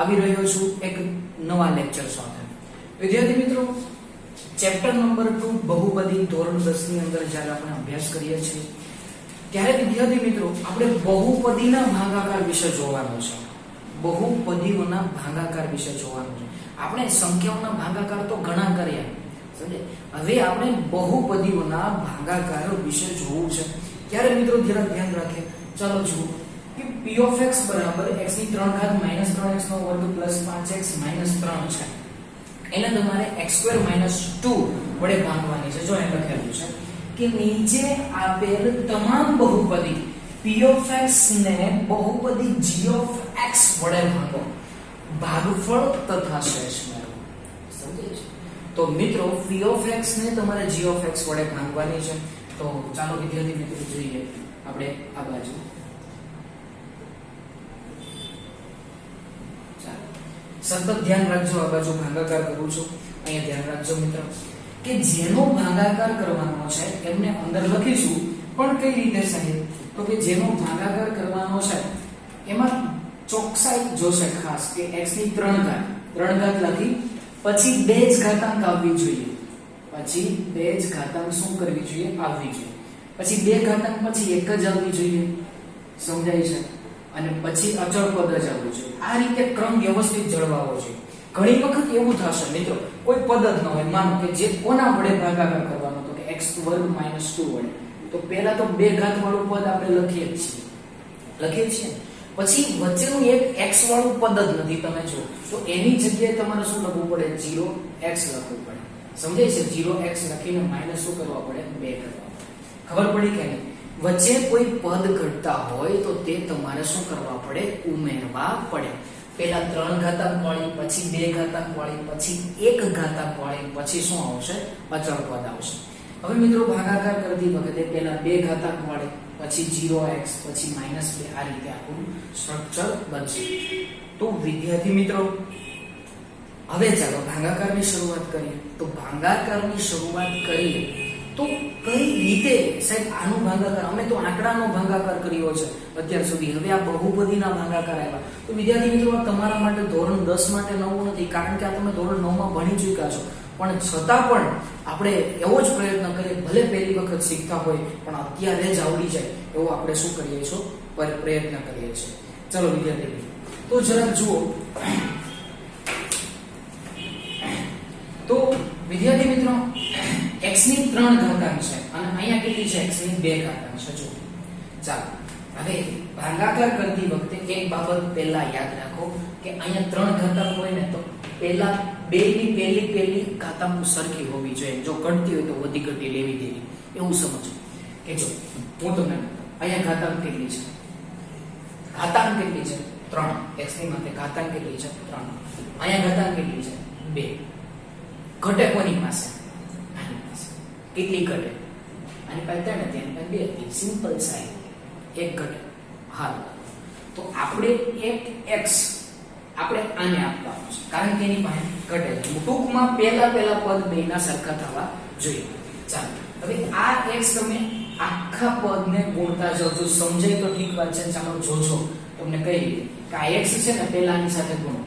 આવી રહ્યો છું એક નવા લેક્ચર સાથે. વિદ્યાર્થી મિત્રો, ચેપ્ટર નંબર 2 બહુપદી ધોરણ 10 ની અંદર જ્યારે આપણે અભ્યાસ કરીએ છીએ ત્યારે વિદ્યાર્થી મિત્રો આપણે બહુપદીના ભાગાકાર વિશે જોવાનું છે. બહુપદીઓના ભાગાકાર વિશે જોવાનું છે. આપણે સંખ્યાઓના ભાગાકાર તો ઘણા કર્યા, સમજે. હવે આપણે બહુપદીઓના ભાગાકાર વિશે જોવું છે. ત્યારે મિત્રો ધ્યાન રાખે, ચાલો જુઓ કે p of x બરાબર x ની 3 ઘાત - 3x નો વર્ગ પ્લસ 5x - 3 છે. એને તમારે x2 - 2 વડે ભાગવાની છે. જો અહીં લખેલું છે કે નીચે આપેલ તમામ બહુપદી p of x ને બહુપદી g of x વડે ભાગો, ભાગફળ તથા શેષ મેળવો. સમજે છે? તો મિત્રો p of x ને તમારે g of x વડે ભાગવાની છે. તો ચાલો વિદ્યાર્થી મિત્રો જોઈએ આપણે આ બાજુ. સતત ધ્યાન રાખજો, આ બાજુ ભાગાકાર કરું છું. અહીંયા ધ્યાન રાખજો મિત્રો કે જેનો ભાગાકાર કરવાનો છે એમને અંદર લખીશું, પણ કઈ રીતે સાહેબ? તો કે જેનો ભાગાકાર કરવાનો છે એમાં ચોકસાઈ જોશે ખાસ કે x ની 3 ઘાત લખી પછી 2 જ ઘાતાંક આવવી જોઈએ. પછી 2 જ ઘાતાંક શું કરવી જોઈએ? આવવી જોઈએ. પછી 2 ઘાતાંક પછી 1 જ આવવી જોઈએ. સમજાય છે? અને પછી અચળ પદ જ આવવું જોઈએ. આ રીતે ક્રમ વ્યવસ્થિત જળવાવો જોઈએ. ઘણી વખત એવું થશે મિત્રો, કોઈ પદ જ ન હોય, માનો કે જે કોના વડે ભાગાકાર કરવાનો, તો કે x2 - 2 વડે. તો પહેલા તો 2 ઘાત વાળું પદ આપણે લખીએ છીએ. પછી વચ્ચેનું એક x વાળું પદ જ નથી, તમે જો. તો એની જગ્યાએ તમારે શું લખવું પડે? 0x લખવું પડે. સમજાય છે? 0x લખીને માઈનસ શું કરવા પડે? 2 કરવા પડે. ખબર પડી કે નહીં? વચ્ચે કોઈ પદ ઘટતા હોય તો તે તમારે શું કરવા પડે? ઉમેરવા પડે. પહેલા 3 ઘાતાંક વાળી, પછી 2 ઘાતાંક વાળી, પછી 1 ઘાતાંક વાળી, પછી શું આવશે? અચળ પદ આવશે. હવે મિત્રો ભાગાકાર કરતી વખતે પહેલા 2 ઘાતાંક વાળી, પછી 0x, પછી -2, આ રીતે આખું સ્ટ્રક્ચર બનશે. તો વિદ્યાર્થી મિત્રો હવે ચાલો ભાગાકારની શરૂઆત કરીએ. તો ભાગાકારની શરૂઆત કરીએ તો કઈ રીતે સાહેબ આનો ભાગાકાર? અમે તો આંકડાનો ભાગાકાર કર્યો છે અત્યાર સુધી. હવે આ બહુપદીના ભાગાકાર આવ્યા. તો વિદ્યાર્થી મિત્રો તમારા માટે ધોરણ 10 માટે નવું નથી, કારણ કે આ તમે ધોરણ 9 માં ભણી ચૂક્યા છો. પણ છતાં પણ આપણે એવો જ પ્રયત્ન કરીએ, ભલે પહેલી વખત શીખતા હોય પણ અત્યારે જ આવડી જાય એવો આપણે શું કરીએ છીએ? પ્રયત્ન કરીએ છીએ. ચલો વિદ્યાર્થી મિત્રો, તો જરા જુઓ. તો વિદ્યાર્થી મિત્રો x ની 3 ઘાતાંક છે અને અહીંયા કેટલી છે? x ની 2 ઘાતાંક છે. જો ચાલો હવે ભાગાકાર કરતી વખતે એક બાબત પહેલા યાદ રાખો કે અહીંયા 3 ઘાતાંક હોય ને તો પહેલા 2 ની પહેલી ઘાતાંક સરખી હોવી જોઈએ. જો ઘટતી હોય તો વધી ઘટી લેવી દેવી, એવું સમજો. કે જો હું તમને અહીંયા ઘાતાંક કેટલી છે? ઘાતાંક કેટલી છે? 3. x ની માટે ઘાતાંક કેટલી છે? 3. અહીંયા ઘાતાંક કેટલી છે? 2. ઘટે કોની પાસે? આની પાસે. કેટલી ઘટે? આની પાસે 3 હતી, આની પાસે 2 હતી. Simple sine. 1 ઘટે. હાલ તો આપણે એક x આપણે આને આપવાનું છે, કારણ કે એની પાસે ઘટે છે. ટૂંકમાં પહેલા પદ બેના સરખા થવા જોઈએ. ચાલો હવે આ x તમે આખા પદને ગુણતા જાઓ. જો સમજાય તો ઠીક વાત છે. ચાલો જોજો તમને કઈ રીતે કે આ x છે ને પહેલા આની સાથે ગુણો.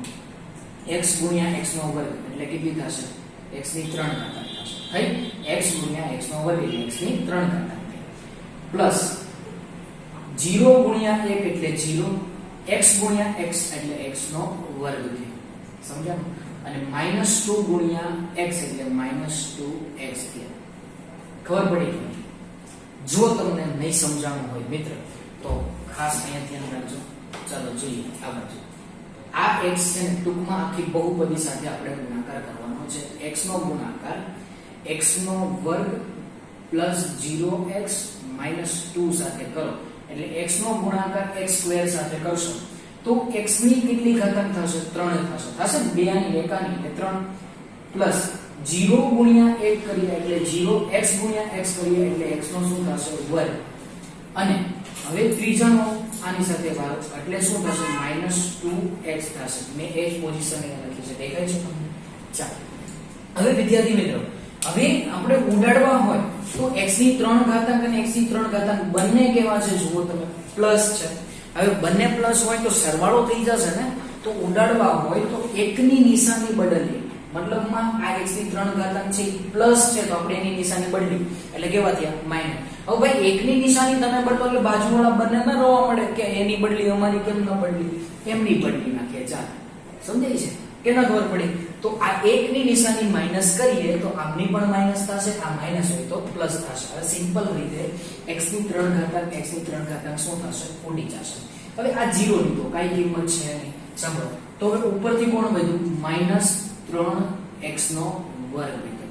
x * x નો વર્ગ એટલે કેટલી થશે? x ની 3 ઘાતાંક થશે. થઈ? x * x નો વર્ગ એટલે x ની 3 ઘાતાંક થઈ. પ્લસ 0 * 1 એટલે 0, x * x એટલે x નો વર્ગ થયો. સમજાયું? અને -2 * x એટલે -2x થયો. ખબર પડી કે? જો તમને નહીં સમજાણું હોય મિત્ર તો ખાસ અહીંયા ધ્યાન રાખજો. ચાલો જોઈએ આ બાજુ. આ x છે ને ટૂંકમાં આખી બહુપદી સાથે આપણે ગુણાકાર કરવાનો છે. x નો ગુણાકાર x નો વર્ગ પ્લસ 0x - 2 સાથે કરો એટલે x નો ગુણાકાર x2 સાથે કરશો તો x ની કેટલી ઘાતાંક થશે? 3 થશે. થશે ને? 2 આની 1 આની એટલે 3 પ્લસ 0 * 1 કરીએ એટલે 0, x * x કરીએ એટલે x નો શું થશે? વર્ગ. અને હવે ત્રીજાનો આની સાથે ભાગ એટલે શું થશે? -2x થશે. મેં એ જ પોઝિશન અહીંયા લખી છે, દેખાય છે તમને? ચાલો હવે વિદ્યાર્થી મિત્રો હવે આપણે ઉડાડવા હોય તો x ની 3 ઘાતાંક અને x ની 3 ઘાતાંક બંને કેવા છે? જુઓ તમે, પ્લસ છે. હવે બંને પ્લસ હોય તો સરવાળો થઈ જશે ને. તો ઉડાડવા હોય તો એકની નિશાની બદલીએ, મતલબમાં આ x ની 3 ઘાતાંક છે પ્લસ છે તો આપણે એની નિશાની બદલી એટલે કેવા થયા માઈનસ. હવે ભાઈ એકની નિશાની તમે બદલો એટલે બાજુવાળા બંને ન રોવા મળે કે એની બદલી અમારી કેમ ન બદલી, એમની બદલી નાખીએ. ચાલો સમજાય છે કે ન ખબર પડી? તો આ એકની નિશાની માઈનસ કરીએ તો આમની પણ માઈનસ થશે, આ માઈનસ હોય તો પ્લસ થશે. હવે સિમ્પલ રીતે x ની 3 ઘાતાંક શું થશે? ઉડી જશે. હવે આ 0 લીધો, કાઈ કિંમત છે નહીં. સાંભળો તો હવે ઉપરથી કોણ વધ્યું? -3x નો વર્ગ લીધો.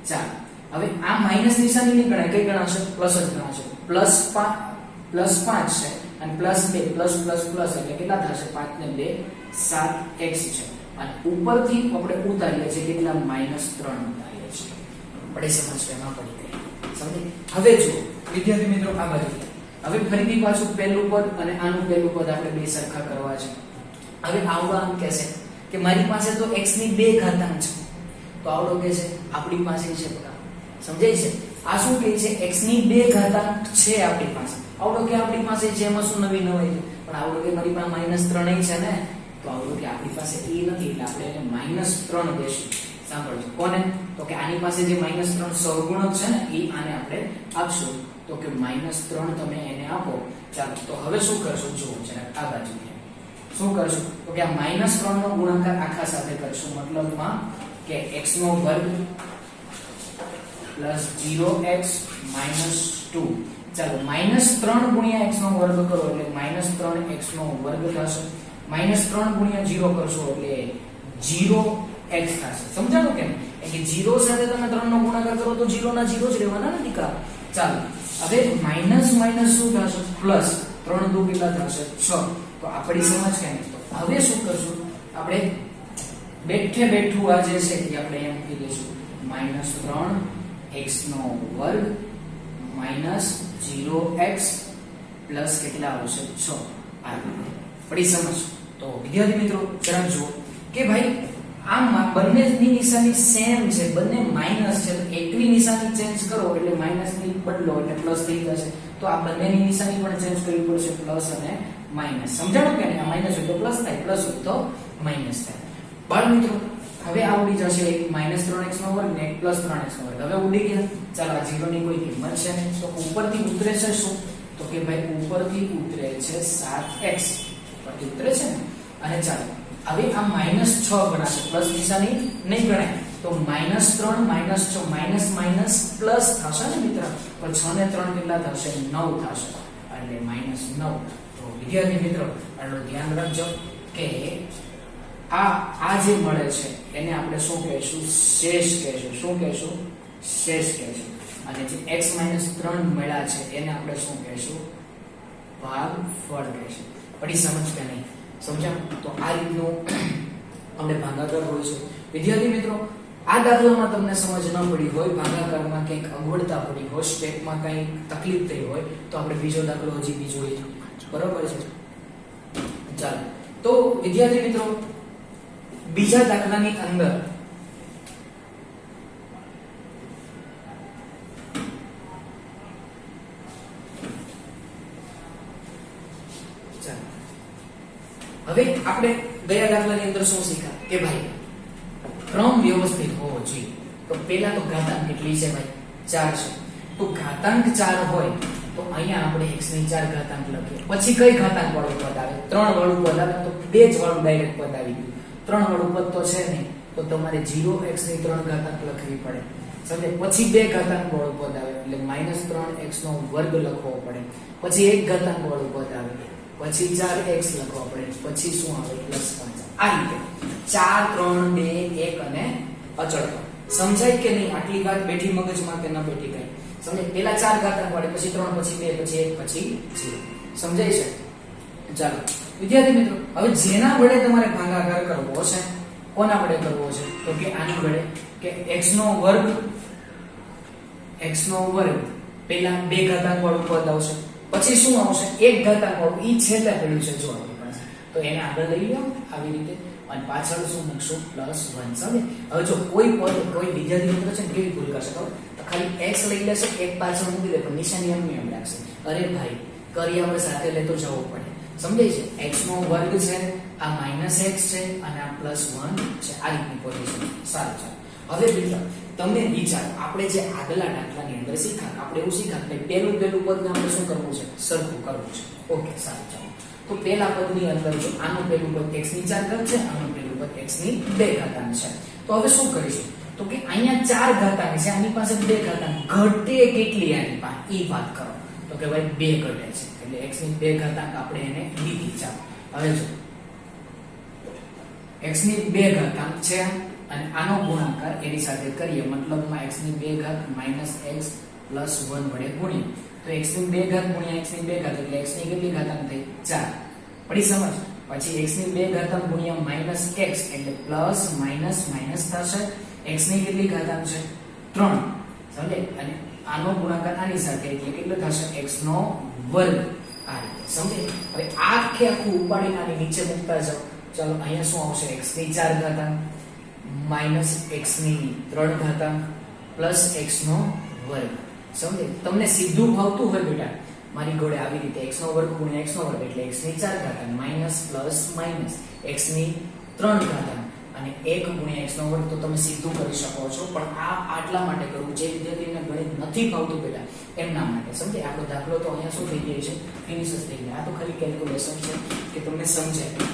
ચાલો હવે આ માઈનસ નિશાની નહીં ગણાય, કઈ ગણાશે? પ્લસ જ ગણાશે. +5 છે અને +2 પ્લસ એટલે કેટલા થશે? 5 ને 2 7x છે અને ઉપરથી આપણે ઉતારીએ છીએ કેટલા? -3 ઉતારીએ છીએ. બડી સમજ એમાં પડી ગઈ. સમજી? હવે જો વિદ્યાર્થી મિત્રો આ બાજુ હવે ફરીથી પાછું પહેલું પદ અને આનું પહેલું પદ આપણે બે સરખા કરવા છે. હવે આવડો આમ કહેશે કે મારી પાસે તો x ની 2 ઘાતાંક છે, તો આવડો કહે છે આપણી પાસે છે બકા. સમજાય છે? આ શું કહે છે? x ની 2 ઘાતાંક છે આપણી પાસે. આવડો કે આપણી પાસે છે, એમાં શું નવી નવાઈ છે? પણ આવડો કે મારી પાસે -3 છે ને, તો આવડો કે આપણી પાસે એ નથી એટલે આપણે એને -3 દેશું. સાંભળજો કોને? તો કે આની પાસે જે -3 સહગુણક છે ને એ આને આપણે આપશું, તો કે -3 તમે એને આપો. ચાલો તો હવે શું કરશું? જુઓ જરા આ બાજુ શું કરશું? તો કે આ -3 નો ગુણાકાર આખા સાથે કરશું, મતલબમાં કે x નો વર્ગ પ્લસ 0x minus 2. ચાલો -3 ગુણ્યા x નો વર્ગ કરો એટલે -3x નો વર્ગ થશે. -3 ગુણ્યા 0 કરશો એટલે 0x થશે. સમજાણું કે નહીં? એટલે 0 સાથે તમે 3 નો ગુણાકાર કરો તો 0 ના 0 જ રહેવાના ને દીકા. ચાલો હવે માઈનસ શું થશે? પ્લસ 3 2 કેટલા થશે? 6. તો આપણી સમજ કે નહીં? તો હવે શું કરશું? આપણે બેઠું આ જે છે એ આપણે એમ કહી દઈશું -3x નો વર્ગ minus 0x પ્લસ કેટલા આવશે? 6. આ પડી સમજ? તો વિદ્યાર્થી મિત્રો જરા જુઓ કે ભાઈ આમાં બંનેની નિશાની સેમ છે, બંને માઈનસ છે, તો એકની નિશાની ચેન્જ કરો એટલે માઈનસ ની બદલો એટલે પ્લસ થઈ જશે. તો આ બંનેની નિશાની પણ ચેન્જ કરવી પડશે, પ્લસ અને માઈનસ. સમજાણું કે નહીં? આ માઈનસ હોય તો પ્લસ થાય, પ્લસ હોય તો માઈનસ થાય. બાળ મિત્રો હવે આ ઉડી જશે એક -3x નો વર્ગ ને એક +3x નો વર્ગ. હવે ઉડી ગયા. ચાલો આ 0 ની કોઈ કિંમત છે ને, તો ઉપરથી ઉતરે છે શું? તો કે ભાઈ ઉપરથી ઉતરે છે 7x. ઉપરથી ઉતરે છે ને. અને ચાલો હવે આ -6 ગણાશે, પ્લસ નિશાની નહીં ગણાય. તો -3 -6 માઈનસ માઈનસ પ્લસ થશે ને મિત્ર. તો 6 ને 3 કેટલા થશે? 9 થશે એટલે -9. તો વિદ્યાર્થી મિત્રો આટલું ધ્યાન રાખજો કે આ જે મળે છે એને આપણે શું કહેશું? શેષ કહેશું. શું કહેશું? શેષ કહેશું. અને જે x - 3 મળ્યા છે એને આપણે શું કહેશું? ભાગફળ કહેશું. પડી સમજ કે નહીં? સમજ્યા? તો આ રીતનું આપણે ભાગાકાર હોય છે. વિદ્યાર્થી મિત્રો આ દાખલામાં તમને સમજ ન પડી હોય, ભાગાકારમાં કંઈક અગવડતા પડી હોય, સ્ટેપમાં કંઈક તકલીફ થઈ હોય તો આપણે બીજો દાખલો હજી બી જોઈએ. બરોબર છે? ચાલો તો વિદ્યાર્થી મિત્રો બીજા દાખલાની અંદર હવે આપણે ગયા દાખલાની અંદર શું શીખ્યા કે ભાઈ ક્રમ વ્યવસ્થિત હોવો જોઈએ. તો પહેલા તો ઘાતાંક કેટલી છે ભાઈ? 4 છે. તો ઘાતાંક 4 હોય તો અહીંયા આપણે x ની 4 ઘાતાંક લખીએ. પછી કઈ ઘાતાંક વાળું પદ આવે? 3 વાળું પદ આવે. તો 2 જ વાળું ડાયરેક્ટ પદ આવી ગયું. 3 વાળું પદ તો છે નહીં, તો તમારે 0x ની 3 ઘાતાંક લખવી પડે. સમજે? પછી 2 ઘાતાંક વાળું પદ આવે એટલે -3x નો વર્ગ લખવો પડે. પછી 1 ઘાતાંક વાળું પદ આવે, પછી 4x લખવા પડે, પછી શું આવે? +5. આ રીતે 4 3 2 1 અને અચળ પદ. સમજાય કે નહીં? આટલી વાત બેઠી મગજમાં કે ન બેઠી કઈ? સમજે? પહેલા 4 ઘાતાંક વાળે, પછી 3, પછી 2, પછી 1, પછી 0. સમજાય છે? ચાલો વિદ્યાર્થી મિત્રો હવે જેના વડે તમારે ભાગાકાર કરવો છે, કોના વડે કરવો છે? તો કે આની વડે કે x નો વર્ગ પહેલા 2 ઘાતાંક વાળું પદ આવશે, પછી શું આવશે? 1 ઘાતાંક વાળું. ઈ છેલ્લે પડ્યું છે જો આપણી પાસે, તો એને આગળ લઈ લો આવી રીતે અને પાછળ શું મૂકશું? +1. સમજે? હવે જો કોઈ પદ કોઈ વિદ્યાર્થી મિત્ર છે ને કેવી ભૂલ કરશે તો ખાલી x લઈ લેશે, એક પાછળ મૂકી દે પણ નિશાની એમ રાખશે. અરે ભાઈ કરી આપણે સાથે લેતો જવું પડે. સમજાય છે? x નો વર્ગ છે, આ -x છે અને આ +1 છે. આ રીતની પોઝિશન. સારું, ચાલો હવે મિત્રો તમને વિચારો, આપણે જે આગલા દાખલાની અંદર શીખ્યા, આપણે એવું શીખ્યા કે પહેલું પદને આપણે શું કરવું છે? સરખું કરવું છે. ઓકે, સારું, ચાલો. તો પહેલા પદની અંદર જો આનું પહેલું પદ x ની 4 ઘાત છે, આનું પહેલું પદ x ની 2 ઘાતાંક છે. તો હવે શું કરીશું? તો કે અહીંયા 4 ઘાતાંક છે, આની પાસે 2 ઘાતાંક, ઘટે કેટલી આની પાસે ઈ વાત કરો. તો કે ભાઈ 2 ઘટે છે, એટલે x ની 2 ઘાતાંક આપણે એને લીધી. ચાલો હવે જો x ની 2 ઘાતાંક છે અને આનો ગુણાકાર એની સાથે કરીએ, મતલબમાં x ની 2 ઘાત -x + 1 વડે ગુણીએ. તો x ની 2 ઘાત ગુણ્યા x ની 2 ઘાત એટલે x ની કેટલી ઘાતાંક થઈ? 4. પડી સમજ? પછી x ની 2 ઘાતાંક ગુણ્યા -x એટલે પ્લસ માઈનસ માઈનસ થશે. x ની કેટલી ઘાતાંક છે? 3. સમજે? અને આનો ગુણાકાર આની સાથે એટલે કેટલો થશે? x નો વર્ગ. આ રીતે સમજે? હવે આખે આખું ઉપાડીને આની નીચે મૂકતા જાઓ. ચાલો અહીંયા શું આવશે? x ની 4 ઘાતાંક -x ની 3 ઘાતાંક પ્લસ x નો વર્ગ. સમજે? તમને સીધું ભાવતું હોય બેટા મારી જોડે આવી રીતે x નો વર્ગ ગુણ્યા x નો વર્ગ એટલે x ની 4 ઘાતાંક માઈનસ પ્લસ માઈનસ x ની 3 ઘાતાંક અને 1 ગુણ્યા x નો વર્ગ, તો તમે સીધું કરી શકો છો. પણ આ આટલા માટે કરું જે વિદ્યાર્થીને ગણિત નથી ભાવતું બેટા એમના માટે. સમજે? આપણો દાખલો તો અહીંયા શું થઈ ગયો છે? ફિનિશ થઈ ગયો. આ તો ખાલી કેલ્ક્યુલેશન છે કે તમને સમજાય.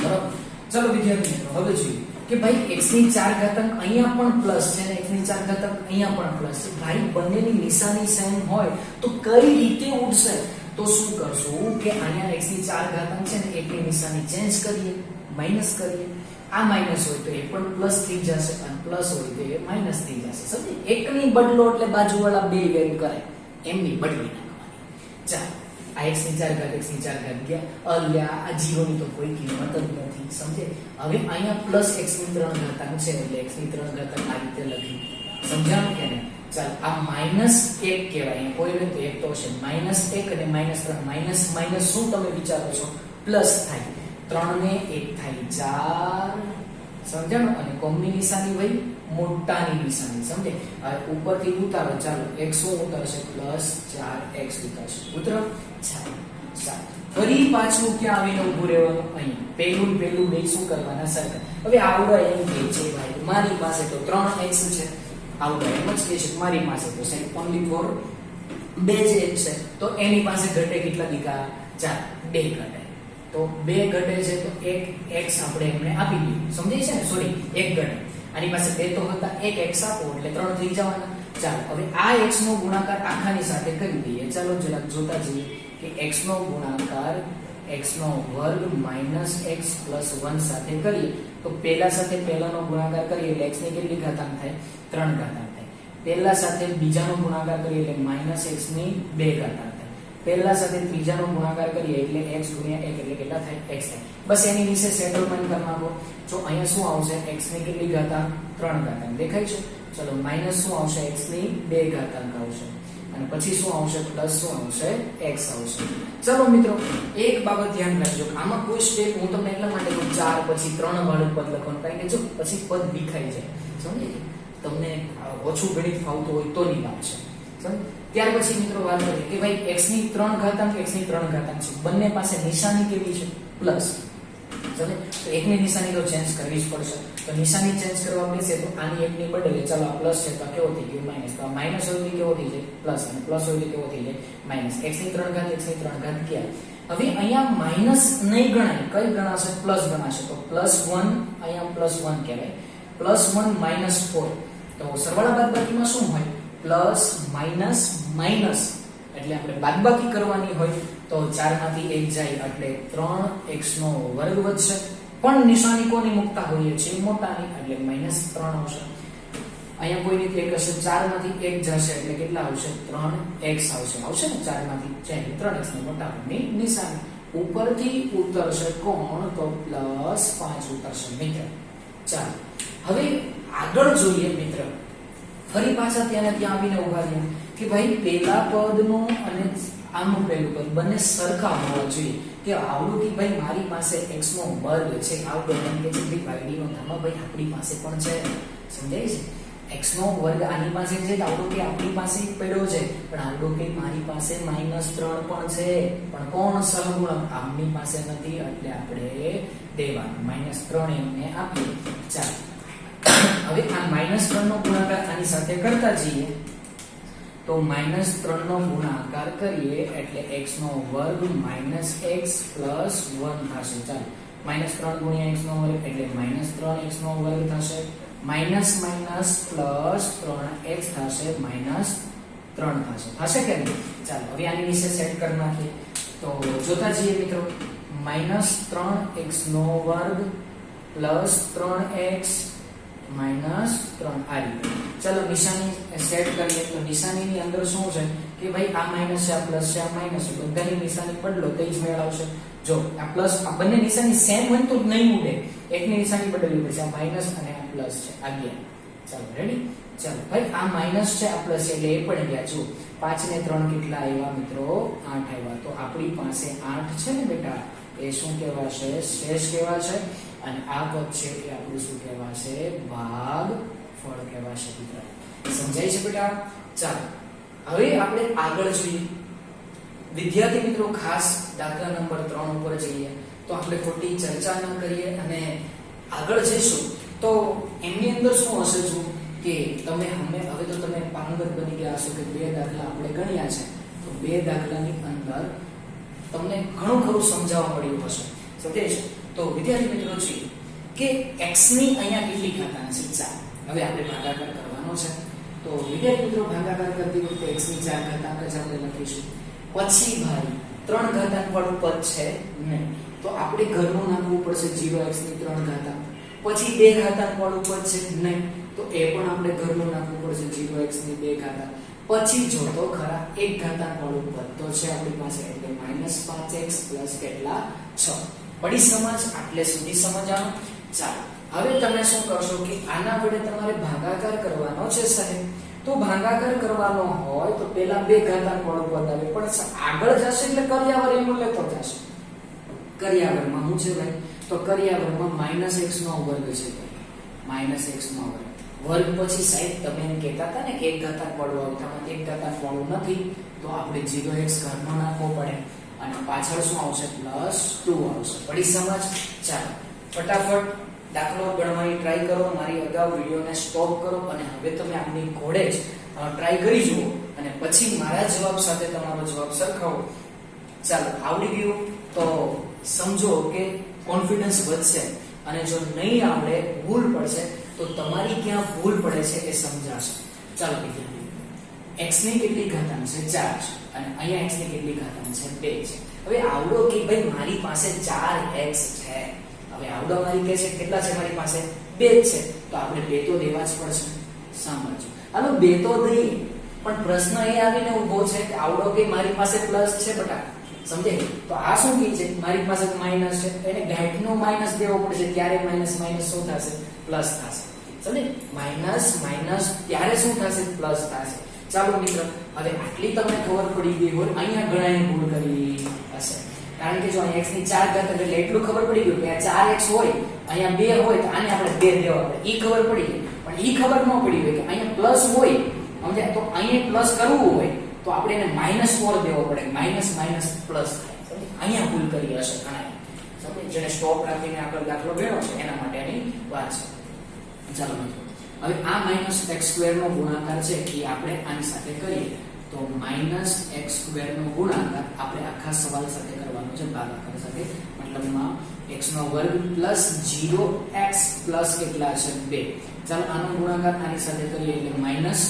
બરાબર? ચલો વિદ્યાર્થી મિત્રો હવે જોઈએ કે ભાઈ x ની 4 ઘાતાંક અહીંયા પણ પ્લસ છે અને x ની 4 ઘાતાંક અહીંયા પણ પ્લસ છે. ભાઈ બંનેની નિશાની સેમ હોય તો કઈ રીતે ઉડશે? તો શું કરશું કે અહીંયા x ની 4 ઘાતાંક છે ને એટલી નિશાની ચેન્જ કરીએ, માઈનસ કરીએ. આ માઈનસ હોય તો એ પણ પ્લસ થઈ જશે અને પ્લસ હોય તો એ માઈનસ થઈ જશે. સમજે? એકની બદલો એટલે બાજુવાળા બે વેલ્યુ કરે એમની બદલી નાખવાની. ચાલો આ x ની 4 ઘાત x ની 4 ઘાત ગયા અલ્યા આ 0 ની તો કોઈ કિંમત જ નથી. સમજે? હવે અહીંયા પ્લસ x ની 3 ઘાતાંક છે એટલે x ની 3 ઘાતાંક આ રીતે લખી. સમજાણું કે નહીં? ચાલો આ -1 કહેવાય. કોઈ ને તો એક તો હશે -1 અને -3. માઈનસ માઈનસ શું તમે વિચારો છો? પ્લસ થાય. 3 ને 1 થાય 4. સમજાણું? અને કોમની નિશાની ભાઈ મોટાની નિશાની. સમજે? હવે ઉપરથી ઉતારો. ચાલો x શું ઉતરશે? +4x ઉતરશે. ઉતરો. ચાલો ફરી પાછું ક્યાં આવીને ઊભું રહેવાનું? અહીં. પહેલું બે શું કરવાના? સરખા. હવે આવડો એમ કે છે ભાઈ મારી પાસે તો 3x છે. આવડો એમ જ કે છે મારી પાસે તો સાહેબ ઓન્લી ફોર 2 જ x છે. તો એની પાસે ઘટે કેટલા દીકા? 4. 2 ઘટે. તો 2 ઘટે છે તો 1 x આપણે એમને આપી દઈએ. સમજાય છે ને? સોરી 1 ઘટે. આની પાસે 2 તો હતા, 1 x આપો એટલે 3 થઈ જવાના. ચાલો હવે આ x નો ગુણાકાર આખાની સાથે કરી દઈએ. ચાલો જરાક જોતા જઈએ કે x નો ગુણાકાર x નો વર્ગ -x + 1 સાથે કરીએ તો પહેલા સાથે પહેલાનો ગુણાકાર કરીએ એટલે x ની કેટલી ઘાતાંક થાય? 3 ઘાતાંક થાય. પહેલા સાથે બીજાનો ગુણાકાર કરીએ એટલે -x ની 2 ઘાતાંક થાય. પહેલા સાથે ત્રીજાનો ગુણાકાર કરીએ એટલે x ગુણ્યા 1 એટલે કેટલા થાય? x થાય. બસ એની વિશે સેટલમેન્ટ કરી નાખો. જો અહીંયા શું આવશે? x ની કેટલી ઘાતાંક? 3 ઘાતાંક. દેખાય છે? ચલો માઈનસ શું આવશે? x ની 2 ઘાતાંક આવશે. અને પછી શું આવશે? પ્લસ શું આવશે? x આવશે. ચલો મિત્રો એક બાબત ધ્યાન રાખજો, આમાં કોઈ સ્ટેપ હું તમને એટલા માટે કહું 4 પછી 3 વાળું પદ લખવાનું, કારણ કે જો પછી પદ વિખાઈ જાય. સમજે? તમને ઓછું ગણિત ફાવતું હોય તો ની વાત છે. સમજ? ત્યાર પછી મિત્રો વાત કરીએ કે ભાઈ x ની 3 ઘાતાંક x ની 3 ઘાતાંક છે. બંને પાસે નિશાની કેવી છે? પ્લસ. સમજે? તો એકની નિશાની તો ચેન્જ કરવી જ પડશે. તો નિશાની ચેન્જ કરવા પડશે તો આની એકની બદલે ચાલો આ પ્લસ છે તો કેવો થઈ ગયો? માઈનસ. તો આ માઈનસ હોય તો કેવો થઈ જાય? પ્લસ. અને પ્લસ હોય તો કેવો થઈ જાય? માઈનસ. x ની 3 ઘાત x ની 3 ઘાત ક્યાં? હવે અહીંયા માઈનસ નહીં ગણાય, કઈ ગણાશે? પ્લસ ગણાશે. તો +1 અહીંયા +1 કહેવાય. +1 -4. તો સરવાળા બાદબાકીમાં શું હોય? પ્લસ માઈનસ માઈનસ એટલે આપણે બાદબાકી કરવાની હોય તો 4 માંથી 1 જાય એટલે 3x નો વર્ગ વધશે. પણ નિશાની કોની મુકતા હોઈએ છીએ? મોટાની, એટલે -3 આવશે. અહીંયા કોઈ રીતે 1 હશે, 4 માંથી 1 જશે એટલે કેટલા આવશે? 3x આવશે. આવશે ને? 4 માંથી જાય 3x ની મોટાની નિશાની. ઉપરથી ઉતરશે કોણ? તો +5 ઉતરશે મિત્ર. ચાલો હવે આગળ જોઈએ મિત્ર. ફરી પાછા ત્યાં આવીને ઉભા રહ્યા કે ભાઈ પેલા પદનો અને આનું પહેલું પદ બંને સરખા હોવા જોઈએ. કે આવડું કે ભાઈ મારી પાસે x નો વર્ગ છે, આવડો એમ કે છે ભાઈ y નો ધામા ભાઈ આપણી પાસે પણ છે. સમજાય છે? x નો વર્ગ આની પાસે છે તો આવડો કે આપણી પાસે પડ્યો છે, પણ આવડો કે મારી પાસે -3 પણ છે, પણ કોણ સહગુણક આમની પાસે નથી, એટલે આપણે દેવાનું -3 એમને આપીએ. ચાલો હવે આ -3 નો ગુણાકાર આની સાથે કરતા જઈએ તો -3 નો ગુણાકાર કરીએ એટલે x નો વર્ગ -x + 1 થશે. ચાલો -3 ગુણ્યા x નો વર્ગ એટલે -3x નો વર્ગ થશે, માઇનસ માઇનસ પ્લસ 3x થશે, -3 થશે. થશે કે નહીં? ચાલો હવે આની વિશે સેટ કરી નાખીએ. તો જોતા જઈએ મિત્રો, -3x નો વર્ગ પ્લસ 3x -3 આ રીતે. ચલો નિશાની સેટ કરીએ તો નિશાનીની અંદર શું છે કે ભાઈ આ માઈનસ છે, આ પ્લસ છે, આ માઈનસ છે, બધાની નિશાની બદલો તો જ મેળ આવશે. જો આ પ્લસ આ બંને નિશાની સેમ હોય તો જ નહીં ઉડે, એકની નિશાની બદલવી પડશે. આ માઈનસ અને આ પ્લસ છે, આ ગયા. ચાલો રેડી. ચાલો ભાઈ આ માઈનસ છે, આ પ્લસ છે એટલે એ પણ ગયા. જો 5 ને 3 કેટલા આવ્યા મિત્રો? 8 આવ્યા. તો આપણી પાસે 8 છે ને બેટા, એ શું કહેવાશે? શેષ કહેવાશે. અને આ પદ છે એ આપણું શું કહેવાશે? ભાગફળ કહેવાશે. મિત્રો સમજાય છે બેટા? ચાલો હવે આપણે આગળ જોઈએ. વિદ્યાર્થી મિત્રો ખાસ દાખલા નંબર 3 ઉપર જઈએ તો આપણે ખોટી ચર્ચા ન કરીએ અને આગળ જઈશું તો એમની અંદર શું હશે જો કે તમે હવે તો તમે પારંગત બની ગયા હશો કે 2 દાખલા આપણે ગણ્યા છે, તો 2 દાખલાની અંદર તમને ઘણું ખરું સમજાવવા મળ્યું હશે. સમજે છે? તો વિદ્યાર્થી મિત્રો જોઈએ કે x ની અહીંયા કેટલી ઘાતાંક છે? 4. હવે આપણે ભાગાકાર કરવાનો છે. તો વિદ્યાર્થી મિત્રો ભાગાકાર કરતી વખતે x ની 4 ઘાતાંક જ આપણે લખીશું. પછી ભાઈ 3 ઘાતાંક વાળું પદ છે નહીં, તો આપણે ઘરનું નાખવું પડશે 0x ની 3 ઘાતાંક. પછી 2 ઘાતાંક વાળું પદ છે નહીં, તો એ પણ આપણે ઘરનું નાખવું પડશે 0x ની 2 ઘાતાંક. પછી જો તો ખરા 1 ઘાતાંક વાળું પદ તો છે આપણી પાસે, એટલે -5x પ્લસ કેટલા? 6. પડી સમજ? આટલે સુધી સમજાણો? ચાલો હવે તમે શું કરશો કે આના વડે તમારે ભાગાકાર કરવાનો છે સાહેબ. તો ભાગાકાર કરવાનો હોય તો પેલા 2 ઘાતાંક વાળું પદ આવે, પણ આગળ જશે એટલે કર્યાવર એનું લેતો જશે. કર્યાવરમાં શું છે ભાઈ? તો કર્યાવરમાં -x નો વર્ગ છે. -x નો વર્ગ. વર્ગ પછી સાહેબ તમે એમ કહેતા હતા ને કે 1 ઘાતાંક વાળું આવતા, 1 ઘાતાંક વાળું નથી તો આપણે 0x ઘરમાં નાખવો પડે અને પાછળ શું આવશે? +2 આવશે. પડી સમજ? ચાલો ફટાફટ દાખલો ગણવાની ટ્રાય કરો. મારી અગાઉ વિડિયોને સ્ટોપ કરો અને હવે તમે આપની ઘોડે જ ટ્રાય કરી જુઓ અને પછી મારા જવાબ સાથે તમારો જવાબ સરખાવો. ચાલો આવડી ગયું તો સમજો કે કોન્ફિડન્સ વધશે, અને જો નહીં આવડે, ભૂલ પડશે તો તમારી ક્યાં ભૂલ પડે છે એ સમજાશે. ચાલો વિદ્યાર્થી, x ની કેટલી ઘાતાંક છે? 4 છે, અને અહીંયા x ની કેટલી ઘાતાંક છે? 2 છે. હવે આવડો કે ભાઈ મારી પાસે 4x છે. હવે આવડો મારી કે છે કેટલા છે? મારી પાસે 2 છે, તો આપણે 2 તો દેવા જ પડશે. સમજો, હાલો 2 તો દઈએ, પણ પ્રશ્ન એ આવીને ઊભો છે કે આવડો કે મારી પાસે પ્લસ છે બટા. સમજે? તો આ શું કહે છે? મારી પાસે માઈનસ છે, એને ગાંઠનો માઈનસ દેવો પડશે, ત્યારે માઈનસ માઈનસ શું થશે? પ્લસ થશે. સમજે? માઈનસ માઈનસ ત્યારે શું થશે? પ્લસ થશે. ચાલો મિત્ર, હવે આટલી તમને ખબર પડી ગઈ હોય, અહીંયા ઘણાએ ભૂલ કરી હશે, કારણ કે જો અહીંયા x ની 4 ઘાત એટલે એટલું ખબર પડી ગયું કે આ 4x હોય, અહીંયા 2 હોય તો આને આપણે 2 દેવા પડે. ઈ ખબર પડી ગઈ, પણ ઈ ખબર ન પડી હોય કે અહીંયા પ્લસ હોય, સમજ્યા? તો અહીંયા પ્લસ કરવું હોય તો આપણે એને -4 દેવો પડે. માઈનસ માઈનસ પ્લસ થાય. સમજ્યા? અહીંયા ભૂલ કરી હશે ઘણાએ. સમજ્યા? જેને સ્ટોપ રાખીને આપણે દાખલો ગણ્યો છે એના માટેની વાત છે. ચાલો મિત્રો, હવે આ -x² નો ગુણાકાર છે એ આપણે આની સાથે કરીએ તો -x² નો ગુણાકાર આપણે આખા સવાલ સાથે કરવાનો છે, ભાગાકાર સાથે. મતલબમાં x નો વર્ગ પ્લસ 0x પ્લસ કેટલા છે? 2. ચાલો આનો ગુણાકાર આની સાથે કરીએ એટલે માઈનસ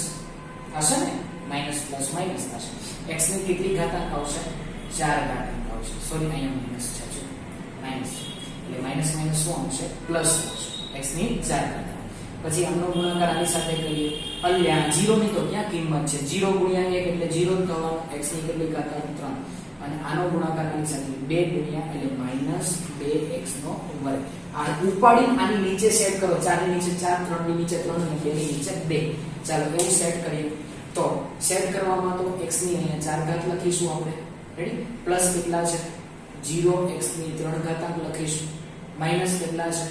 થશે ને, માઈનસ પ્લસ માઈનસ થશે. x ની કેટલી ઘાતાંક આવશે? 4 ઘાતાંક આવશે. સોરી, અહીંયા માઈનસ છે, જો માઈનસ એટલે માઈનસ માઈનસ શું આવશે? પ્લસ આવશે. x ની 4 ઘાતાંક. પછી આનો ગુણાકાર આની સાથે કરીએ, અલ્યા 0 ની તો ક્યાં કિંમત છે? 0 ગુણ્યા 1 એટલે 0 જ થવાનો. x ની કેટલી ઘાતાંક? 3. અને આનો ગુણાકાર આની સાથે 2 ગુણ્યા એટલે -2x નો વર્ગ. આ ઉપાડી આની નીચે સેટ કરો. 4 ની નીચે 4, 3 ની નીચે 3 અને 2 ની નીચે 2. ચાલો એવું સેટ કરીએ. તો સેટ કરવામાં તો x ની અહીંયા 4 ઘાત લખીશું આપણે. રેડી? પ્લસ કેટલા છે? 0x ની 3 ઘાતાંક લખીશું. માઈનસ કેટલા છે?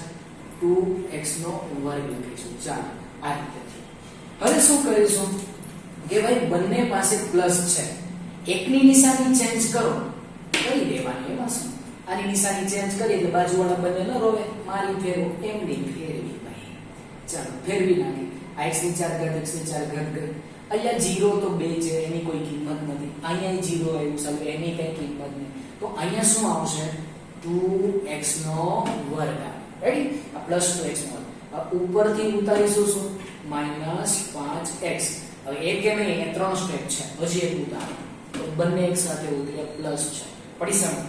2x નો વર્ગ લખીશું. ચાલો આ રીતે. હવે શું કરીશું કે ભાઈ બંને પાસે પ્લસ છે, એકની નિશાની ચેન્જ કરો કરી દેવાની, એમાં શું આની નિશાની ચેન્જ કરી એટલે બાજુવાળા બંને ન રોવે, મારી ફેરવો એમની ફેરવી ભાઈ, ચાલો ફેરવી નાખી, આ x ની 4 ઘાત x ની 4 ઘાત ગઈ, અહીંયા 0 તો 2 છે એની કોઈ કિંમત નથી, અહીંયા 0 આવ્યું ચાલો એની કઈ કિંમત નહીં, તો અહીંયા શું આવશે 2x નો વર્ગ, રેડી, આ પ્લસ 2x નો વર્ગ, ઉપરથી ઉતારીશું શું -5x, હવે એક કે નહીં એ 3 સ્ટેપ છે, હજી એક ઉતારો તો બંને એક સાથે ઉતરે પ્લસ છે, પડી સમજ.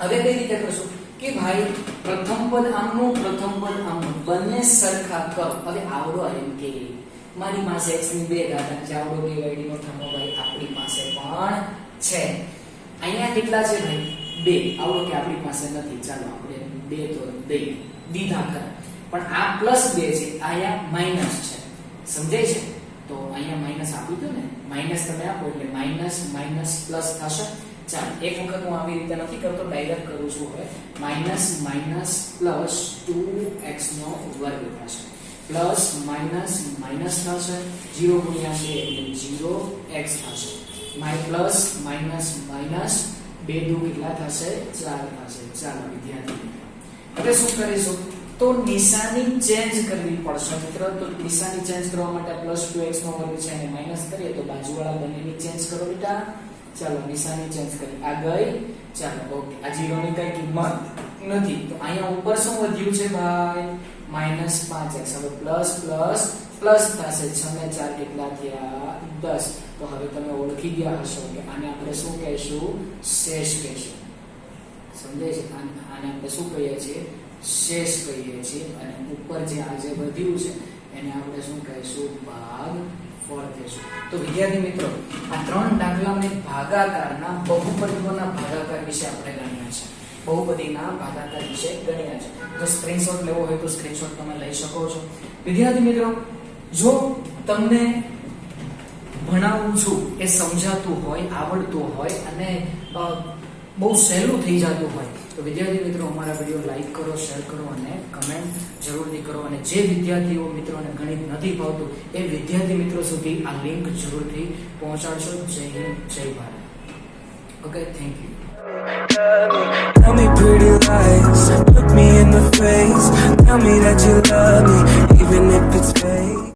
હવે કઈ રીતે કરશું કે ભાઈ પ્રથમ પદ આમનું પ્રથમ પદ આમનું બંને સરખા કરો. હવે આવડો એમ કે મારી પાસે x ની 2 ઘાત છે, આવડો કે વાયડી નો થમો ભાઈ આપણી પાસે પણ છે, અહીંયા કેટલા છે ભાઈ 2, આવડો કે આપણી પાસે નથી, ચાલો આપણે 2 તો દીધા ખરા, પણ આ પ્લસ 2 છે, અહીંયા માઈનસ છે, સમજાય છે, તો અહીંયા માઈનસ આપી દો ને, માઈનસ તમે આપો એટલે માઈનસ માઈનસ પ્લસ થશે. ચાલો એક વખત હું આવી રીતે નથી કરતો, ડાયરેક્ટ કરું છું, હવે માઈનસ માઈનસ પ્લસ 2x નો વર્ગ થશે, પ્લસ માઈનસ માઈનસ થશે, 0 ગુણ્યા 2 એટલે 0x થશે, પ્લસ માઈનસ માઈનસ 2 દુ કેટલા થશે 4 થશે. ચાલો વિદ્યાર્થી હવે શું કરીશું તો નિશાની ચેન્જ કરવી પડશે મિત્રો, તો નિશાની ચેન્જ કરવા માટે પ્લસ 2x નો વર્ગ છે અને માઈનસ કરીએ તો બાજુવાળા બંનેની ચેન્જ કરો બેટા, ચાલો નિશાની ચેન્જ કરી, આ ગઈ, ચાલો ઓકે, આ 0 ની કઈ કિંમત નથી, તો અહીંયા ઉપર શું વધ્યું છે ભાઈ -5x, હવે પ્લસ પ્લસ પ્લસ થશે, 6 ને 4 કેટલા થયા 10, તો હવે તમે ઓળખી ગયા હશો કે આને આપણે શું કહીશું શેષ કહીશું, સમજાય છે, આને આપણે શું કહીએ છીએ શેષ કહીએ છીએ, અને ઉપર જે આ જે વધ્યું છે એને આપણે શું કહીશું ભાગફળ કહીશું. તો વિદ્યાર્થી મિત્રો આ 3 દાખલાને ભાગાકારના બહુપદીઓના ભાગાકાર વિશે આપણે ગણ્યા છે, બહુપદીના ભાગાકાર વિશે ગણ્યા છે. જો સ્ક્રીનશોટ લેવો હોય તો સ્ક્રીનશોટ તમે લઈ શકો છો. વિદ્યાર્થી મિત્રો જો તમને ભણાવું છું એ સમજાતું હોય, આવડતું હોય અને બહુ સહેલું થઈ જતું હોય તો વિદ્યાર્થી મિત્રો અમારા વિડીયો લાઈક કરો, શેર કરો અને કમેન્ટ જરૂરથી કરો, અને જે વિદ્યાર્થીઓ મિત્રોને ગણિત નથી ભાવતું એ વિદ્યાર્થી મિત્રો સુધી આ લિંક જરૂરથી પહોંચાડશો. જય હિન્દ, જય Bharat. Okay, thank you. Tell me pretty lies, look me in the face, tell me that you love me, even if it's fake.